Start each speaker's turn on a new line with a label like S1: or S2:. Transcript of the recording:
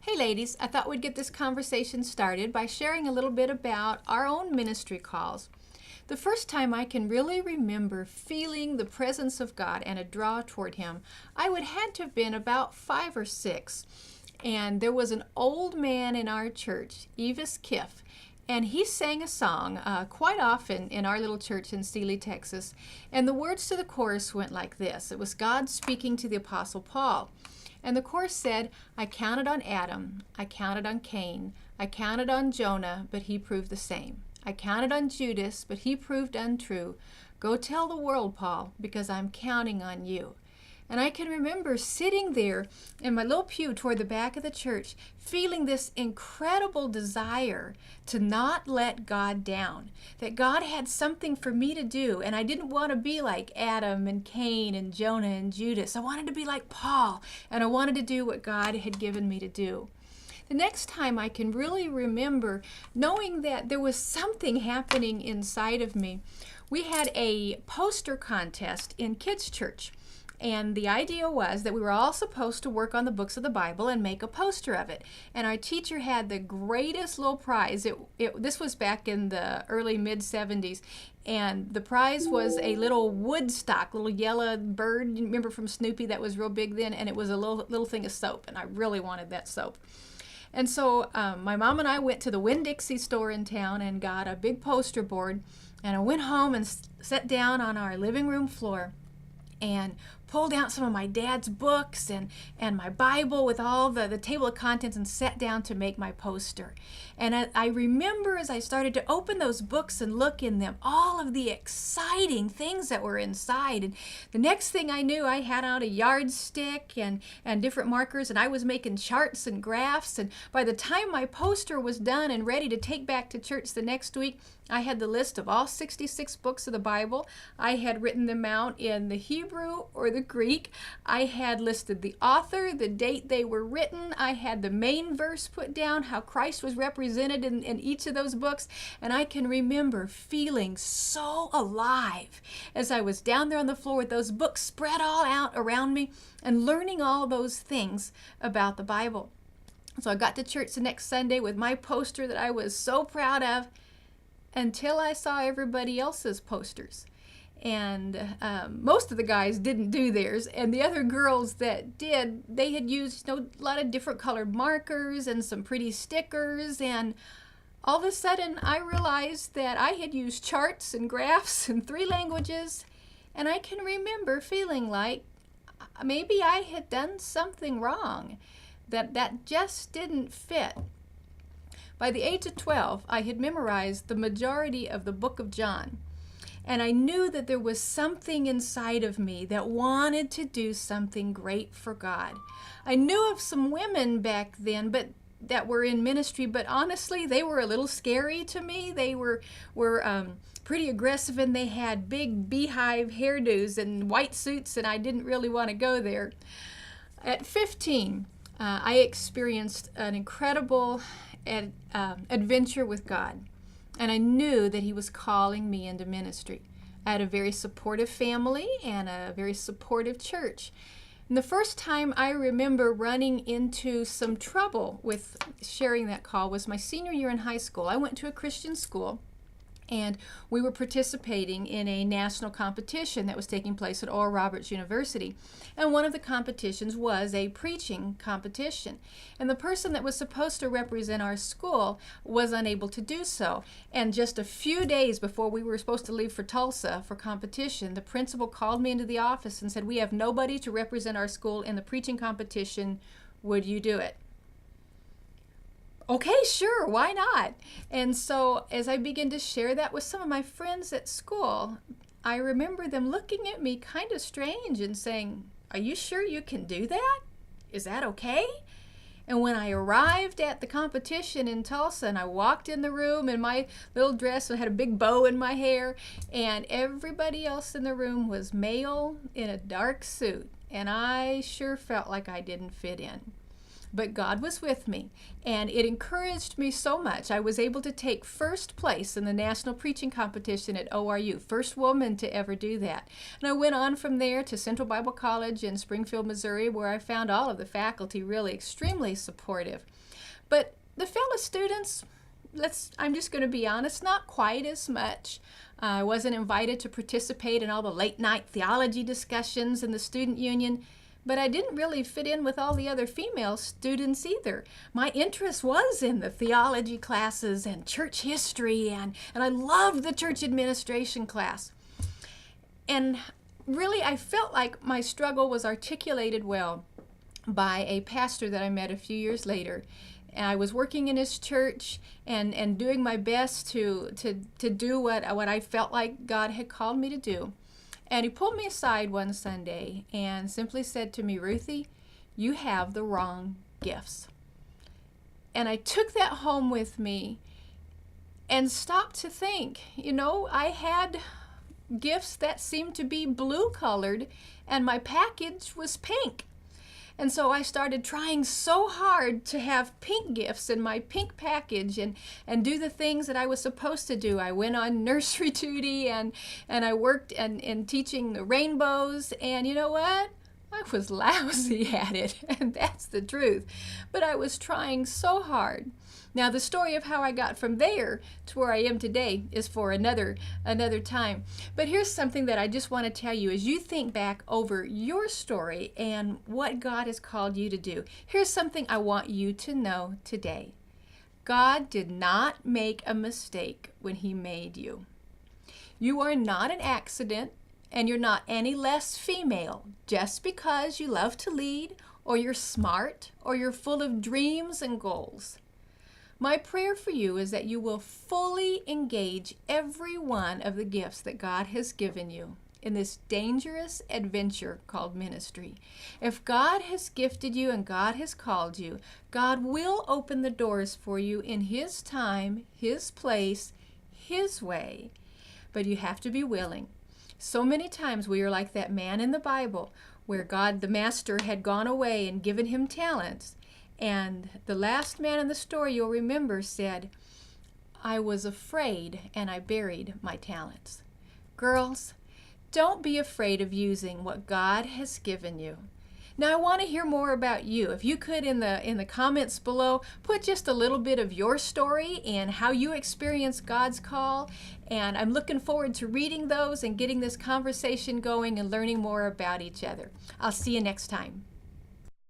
S1: Hey ladies, I thought we'd get this conversation started by sharing a little bit about our own ministry calls. The first time I can really remember feeling the presence of God and a draw toward Him, I would had to have been about 5 or 6. And there was an old man in our church, Evis Kiff, and he sang a song quite often in our little church in Sealy, Texas. And the words to the chorus went like this. It was God speaking to the Apostle Paul. And the chorus said, I counted on Adam, I counted on Cain, I counted on Jonah, but he proved the same. I counted on Judas, but he proved untrue. Go tell the world, Paul, because I'm counting on you. And I can remember sitting there in my little pew toward the back of the church, feeling this incredible desire to not let God down, that God had something for me to do, and I didn't want to be like Adam and Cain and Jonah and Judas. I wanted to be like Paul, and I wanted to do what God had given me to do. The next time I can really remember knowing that there was something happening inside of me. We had a poster contest in kids' church. And the idea was that we were all supposed to work on the books of the Bible and make a poster of it. And our teacher had the greatest little prize. This was back in the early mid-70s. And the prize was a little Woodstock, little yellow bird, you remember from Snoopy, that was real big then? And it was a little thing of soap. And I really wanted that soap. And so my mom and I went to the Winn-Dixie store in town and got a big poster board. And I went home and sat down on our living room floor and pulled out some of my dad's books and my Bible with all the table of contents and sat down to make my poster. And I remember as I started to open those books and look in them, all of the exciting things that were inside. And the next thing I knew, I had out a yardstick and different markers, and I was making charts and graphs. And by the time my poster was done and ready to take back to church the next week, I had the list of all 66 books of the Bible. I had written them out in the Hebrew or the Greek. I had listed the author, the date they were written. I had the main verse put down, how Christ was represented in each of those books. And I can remember feeling so alive as I was down there on the floor with those books spread all out around me and learning all those things about the Bible. So I got to church the next Sunday with my poster that I was so proud of, until I saw everybody else's posters. And most of the guys didn't do theirs, and the other girls that did, they had used a lot of different colored markers and some pretty stickers, and all of a sudden I realized that I had used charts and graphs in 3 languages, and I can remember feeling like maybe I had done something wrong, that just didn't fit. By the age of 12, I had memorized the majority of the book of John. And I knew that there was something inside of me that wanted to do something great for God. I knew of some women back then that were in ministry, but honestly, they were a little scary to me. They were pretty aggressive, and they had big beehive hairdos and white suits, and I didn't really want to go there. At 15, I experienced an incredible adventure with God, and I knew that He was calling me into ministry. I had a very supportive family and a very supportive church. And the first time I remember running into some trouble with sharing that call was my senior year in high school. I went to a Christian school, and we were participating in a national competition that was taking place at Oral Roberts University. And one of the competitions was a preaching competition. And the person that was supposed to represent our school was unable to do so. And just a few days before we were supposed to leave for Tulsa for competition, the principal called me into the office and said, "We have nobody to represent our school in the preaching competition. Would you do it?" Okay, sure, why not? And so as I began to share that with some of my friends at school, I remember them looking at me kind of strange and saying, "Are you sure you can do that? Is that okay?" And when I arrived at the competition in Tulsa and I walked in the room in my little dress and had a big bow in my hair, and everybody else in the room was male in a dark suit, and I sure felt like I didn't fit in. But God was with me, and it encouraged me so much. I was able to take first place in the national preaching competition at ORU, first woman to ever do that. And I went on from there to Central Bible College in Springfield, Missouri, where I found all of the faculty really extremely supportive. But the fellow students, I'm just going to be honest, not quite as much. I wasn't invited to participate in all the late night theology discussions in the student union, but I didn't really fit in with all the other female students either. My interest was in the theology classes and church history, and I loved the church administration class. And really, I felt like my struggle was articulated well by a pastor that I met a few years later. And I was working in his church and doing my best to do what I felt like God had called me to do. And he pulled me aside one Sunday and simply said to me, "Ruthie, you have the wrong gifts." And I took that home with me and stopped to think, I had gifts that seemed to be blue colored and my package was pink. And so I started trying so hard to have pink gifts in my pink package and do the things that I was supposed to do. I went on nursery duty and I worked in teaching the rainbows. And you know what? I was lousy at it, and that's the truth. But I was trying so hard. Now, the story of how I got from there to where I am today is for another time. But here's something that I just want to tell you as you think back over your story and what God has called you to do. Here's something I want you to know today. God did not make a mistake when He made you. You are not an accident, and you're not any less female just because you love to lead, or you're smart, or you're full of dreams and goals. My prayer for you is that you will fully engage every one of the gifts that God has given you in this dangerous adventure called ministry. If God has gifted you and God has called you, God will open the doors for you in His time, His place, His way. But you have to be willing. So many times we are like that man in the Bible where God, the master, had gone away and given him talents. And the last man in the story, you'll remember, said, "I was afraid and I buried my talents." Girls, don't be afraid of using what God has given you. Now, I want to hear more about you. If you could, in the comments below, put just a little bit of your story and how you experienced God's call. And I'm looking forward to reading those and getting this conversation going and learning more about each other. I'll see you next time.